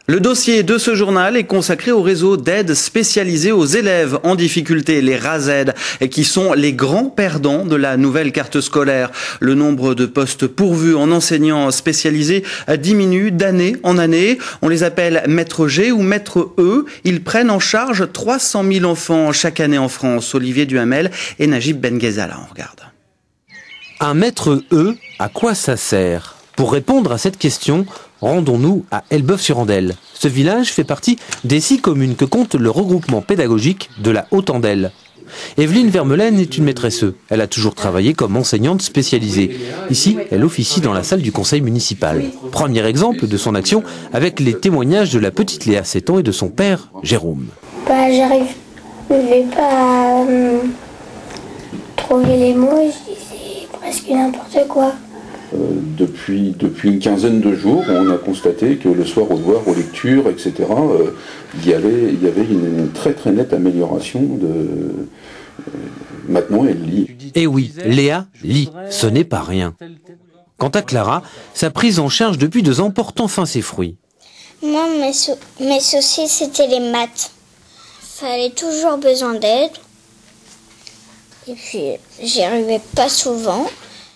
Le dossier de ce journal est consacré au réseau d'aide spécialisée aux élèves en difficulté, les RASAID, qui sont les grands perdants de la nouvelle carte scolaire. Le nombre de postes pourvus en enseignants spécialisés diminue d'année en année. On les appelle maître G ou maître E. Ils prennent en charge 300 000 enfants chaque année en France. Olivier Duhamel et Najib Benghezala, on regarde. Un maître E, à quoi ça sert? Pour répondre à cette question, rendons-nous à Elbeuf-sur-Andelle. Ce village fait partie des 6 communes que compte le regroupement pédagogique de la Haute-Andelle. Evelyne Vermelaine est une maîtresse E. Elle a toujours travaillé comme enseignante spécialisée. Ici, elle officie dans la salle du conseil municipal. Premier exemple de son action avec les témoignages de la petite Léa, 7 ans, et de son père, Jérôme. J'arrivais pas à trouver les mots, je disais presque n'importe quoi. Depuis une quinzaine de jours, on a constaté que le soir au devoir, aux lectures, etc., il y avait une très très nette amélioration de... Maintenant, elle lit. Et oui, Léa lit, ce n'est pas rien. Quant à Clara, sa prise en charge depuis 2 ans porte enfin ses fruits. Moi, mes soucis, c'était les maths. Fallait toujours besoin d'aide. Et puis, j'y arrivais pas souvent.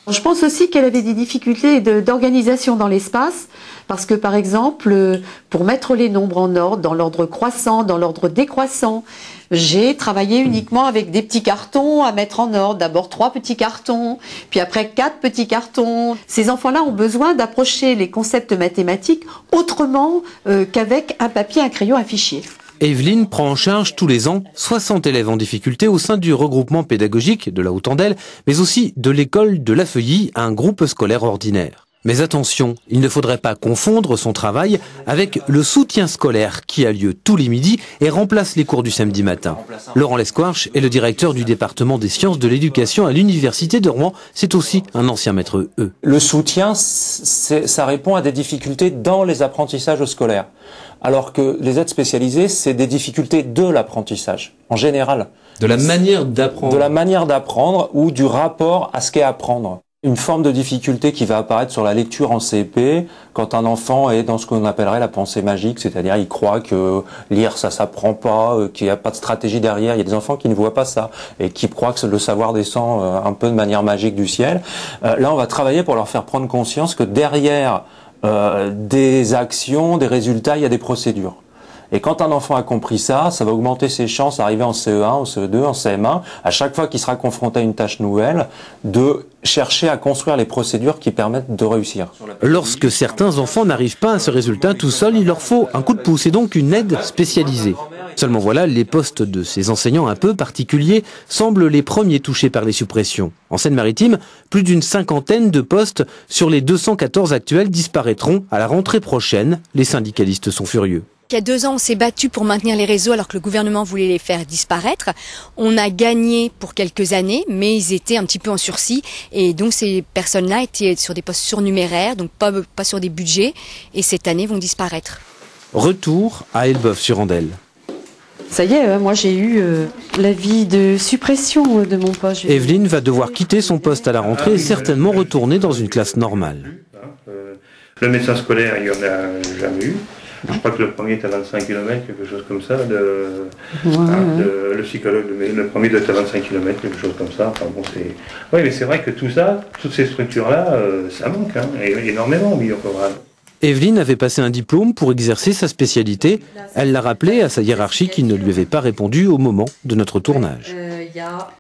Je pense aussi qu'elle avait des difficultés d'organisation dans l'espace, parce que par exemple, pour mettre les nombres en ordre, dans l'ordre croissant, dans l'ordre décroissant, j'ai travaillé uniquement avec des petits cartons à mettre en ordre. D'abord 3 petits cartons, puis après 4 petits cartons. Ces enfants-là ont besoin d'approcher les concepts mathématiques autrement qu'avec un papier, un crayon, un fichier. Evelyne prend en charge tous les ans 60 élèves en difficulté au sein du regroupement pédagogique de la Haute-Andelle, mais aussi de l'école de La Feuilly, un groupe scolaire ordinaire. Mais attention, il ne faudrait pas confondre son travail avec le soutien scolaire qui a lieu tous les midis et remplace les cours du samedi matin. Laurent Lesquarche est le directeur du département des sciences de l'éducation à l'université de Rouen. C'est aussi un ancien maître E. Le soutien, ça répond à des difficultés dans les apprentissages scolaires. Alors que les aides spécialisées, c'est des difficultés de l'apprentissage, en général. De la manière d'apprendre. De la manière d'apprendre ou du rapport à ce qu'est apprendre. Une forme de difficulté qui va apparaître sur la lecture en CP quand un enfant est dans ce qu'on appellerait la pensée magique, c'est-à-dire il croit que lire ça s'apprend pas, qu'il n'y a pas de stratégie derrière. Il y a des enfants qui ne voient pas ça et qui croient que le savoir descend un peu de manière magique du ciel. Là, on va travailler pour leur faire prendre conscience que derrière des actions, des résultats, il y a des procédures. Et quand un enfant a compris ça, ça va augmenter ses chances d'arriver en CE1, en CE2, en CM1, à chaque fois qu'il sera confronté à une tâche nouvelle, de chercher à construire les procédures qui permettent de réussir. Lorsque certains enfants n'arrivent pas à ce résultat tout seuls, il leur faut un coup de pouce et donc une aide spécialisée. Seulement voilà, les postes de ces enseignants un peu particuliers semblent les premiers touchés par les suppressions. En Seine-Maritime, plus d'une 50aine de postes sur les 214 actuels disparaîtront à la rentrée prochaine. Les syndicalistes sont furieux. Il y a 2 ans, on s'est battu pour maintenir les réseaux alors que le gouvernement voulait les faire disparaître. On a gagné pour quelques années, mais ils étaient un petit peu en sursis. Et donc ces personnes-là étaient sur des postes surnuméraires, donc pas sur des budgets, et cette année vont disparaître. Retour à Elbeuf-sur-Andelle. Ça y est, moi j'ai eu l'avis de suppression de mon poste. Evelyne va devoir quitter son poste à la rentrée et certainement retourner dans une classe normale. Le médecin scolaire, il n'y en a jamais eu. Je crois que le premier est à 25 km, quelque chose comme ça. Le psychologue, le premier doit être à 25 km, quelque chose comme ça. Enfin, bon, oui, mais c'est vrai que tout ça, toutes ces structures-là, ça manque énormément au milieu rural. Evelyne avait passé un diplôme pour exercer sa spécialité. Elle l'a rappelé à sa hiérarchie qui ne lui avait pas répondu au moment de notre tournage.